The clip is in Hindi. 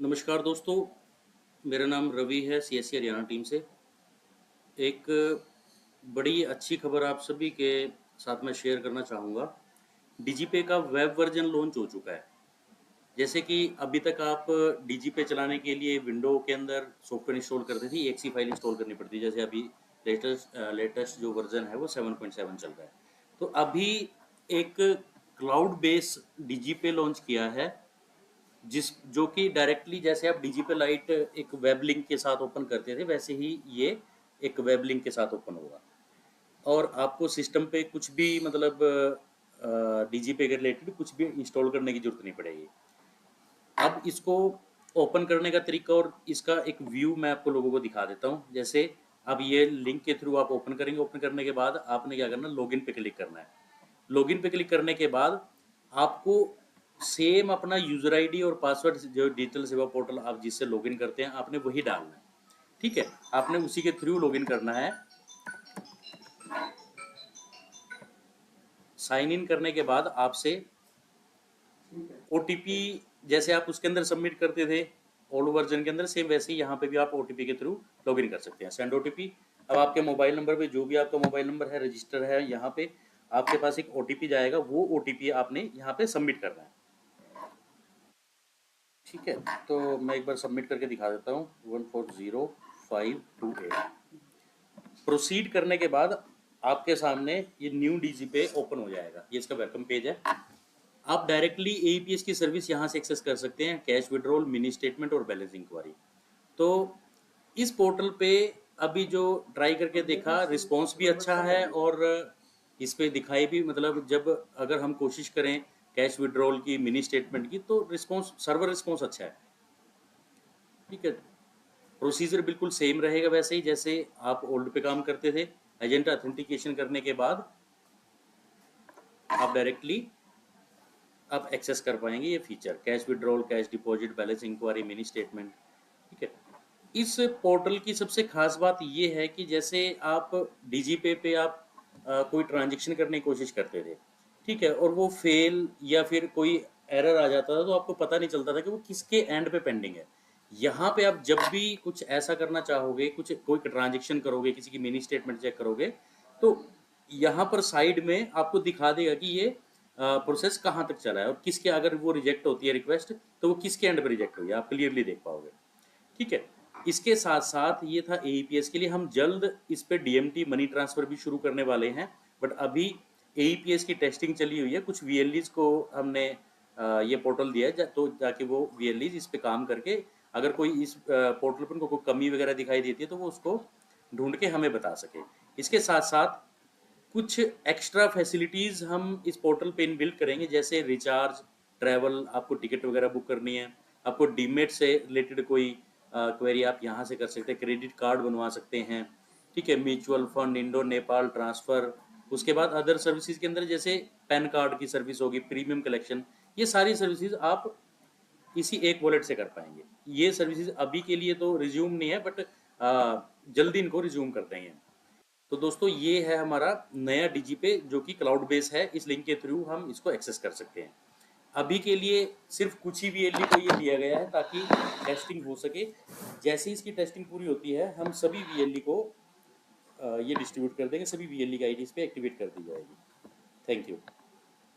नमस्कार दोस्तों, मेरा नाम रवि है सीएससी हरियाणा टीम से। एक बड़ी अच्छी खबर आप सभी के साथ मैं शेयर करना चाहूँगा। डीजीपे का वेब वर्जन लॉन्च हो चुका है। जैसे कि अभी तक आप डीजीपे चलाने के लिए विंडो के अंदर सॉफ्टवेयर इंस्टॉल करते थे, एक्सी फाइल इंस्टॉल करनी पड़ती है। जैसे अभी लेटेस्ट जो वर्जन है वो 7.7 चल रहा है। तो अभी एक क्लाउड बेस डीजीपे लॉन्च किया है, जिस जो कि डायरेक्टली जैसे आप डीजीपे लाइट एक वेब लिंक के साथ ओपन करते थे, वैसे ही ये एक वेब लिंक के साथ ओपन होगा। और आपको सिस्टम पे कुछ भी मतलब डीजीपे के रिलेटेड कुछ भी इंस्टॉल करने की जरूरत नहीं पड़ेगी। अब इसको ओपन करने का तरीका और इसका एक व्यू मैं आपको लोगों को दिखा देता हूँ। जैसे अब ये लिंक के थ्रू आप ओपन करेंगे। ओपन करने के बाद आपने क्या करना, लॉगिन पे क्लिक करना है। लॉगिन पे क्लिक करने के बाद आपको सेम अपना यूजर आईडी और पासवर्ड जो डिजिटल सेवा पोर्टल आप जिससे लॉगिन करते हैं आपने वही डालना है। ठीक है, आपने उसी के थ्रू लॉगिन करना है। साइन इन करने के बाद आपसे ओटीपी जैसे आप उसके अंदर सबमिट करते थे ओल्ड वर्जन के अंदर, सेम वैसे ही यहाँ पे भी आप ओटीपी के थ्रू लॉगिन कर सकते हैं। Send OTP. अब आपके मोबाइल नंबर पे जो भी आपका मोबाइल नंबर है रजिस्टर है, यहाँ पे आपके पास एक ओटीपी जाएगा। वो ओटीपी आपने यहाँ पे सबमिट करना है। ठीक है, तो मैं एक बार सबमिट करके दिखा देता हूँ। 140528। प्रोसीड करने के बाद आपके सामने ये न्यू डीजी पे ओपन हो जाएगा। ये इसका वेलकम पेज है। आप डायरेक्टली एईपीएस की सर्विस यहाँ से एक्सेस कर सकते हैं, कैश विड्रॉल, मिनी स्टेटमेंट और बैलेंस इंक्वायरी। तो इस पोर्टल पे अभी जो ट्राई करके देखा, रिस्पॉन्स भी अच्छा है और इस पे दिखाई भी, मतलब जब अगर हम कोशिश करें कैश विड्रॉल की, मिनी स्टेटमेंट की, तो रिस्पॉन्स, सर्वर रिस्पॉन्स अच्छा है। ठीक है, प्रोसीजर बिल्कुल सेम रहेगा वैसे ही जैसे आप ओल्ड पे काम करते थे। एजेंट ऑथेंटिकेशन करने के बाद आप डायरेक्टली आप एक्सेस कर पाएंगे ये feature, cash withdrawal, cash deposit, balance enquiry, mini statement. ठीक है, इस पोर्टल की सबसे खास बात ये है कि जैसे आप डीजीपे पे आप कोई ट्रांजेक्शन करने की कोशिश करते थे, ठीक है, और वो फेल या फिर कोई एरर आ जाता था, तो आपको पता नहीं चलता था कि वो किसके एंड पे पेंडिंग है। यहाँ पे आप जब भी कुछ ऐसा करना चाहोगे, कुछ कोई ट्रांजेक्शन करोगे, किसी की मिनी स्टेटमेंट चेक करोगे, तो यहाँ पर साइड में आपको दिखा देगा कि ये प्रोसेस कहाँ तक चला है और किसके, अगर वो रिजेक्ट होती है रिक्वेस्ट, तो वो किसके एंड पे रिजेक्ट हुई है, आप क्लियरली देख पाओगे। ठीक है, इसके साथ साथ ये था एईपीएस के लिए। हम जल्द इस पे डीएमटी मनी ट्रांसफर भी शुरू करने वाले हैं, बट अभी एईपीएस की टेस्टिंग चली हुई है। कुछ वीएलईज को हमने ये पोर्टल दिया है तो ताकि वो वीएलईज इस पे काम करके, अगर कोई इस पोर्टल पर कोई कमी वगैरह दिखाई देती है तो वो उसको ढूंढ के हमें बता सके। इसके साथ साथ कुछ एक्स्ट्रा फैसिलिटीज हम इस पोर्टल पे इनबिल्ट करेंगे, जैसे रिचार्ज, ट्रैवल, आपको टिकट वगैरह बुक करनी है, आपको डीमेट से रिलेटेड कोई क्वेरी आप यहाँ से कर सकते हैं, क्रेडिट कार्ड बनवा सकते हैं। ठीक है, mutual fund, Indo Nepal transfer. उसके बाद अदर सर्विसेज के अंदर जैसे पैन कार्ड की सर्विस होगी, प्रीमियम कलेक्शन, ये सारी सर्विसेज आप इसी एक वॉलेट से कर पाएंगे। ये सर्विसेज अभी के लिए तो रिज्यूम नहीं है, बट जल्दी इनको रिज्यूम कर देंगे। तो दोस्तों ये है हमारा नया डीजीपे जो कि क्लाउड बेस है। इस लिंक के थ्रू हम इसको एक्सेस कर सकते हैं। अभी के लिए सिर्फ कुछ ही वीएलई को ये दिया गया है ताकि टेस्टिंग हो सके। जैसे ही इसकी टेस्टिंग पूरी होती है, हम सभी वीएलई को ये डिस्ट्रीब्यूट कर देंगे, सभी वीएलई की आईडीज पे एक्टिवेट कर दी जाएगी। Thank you.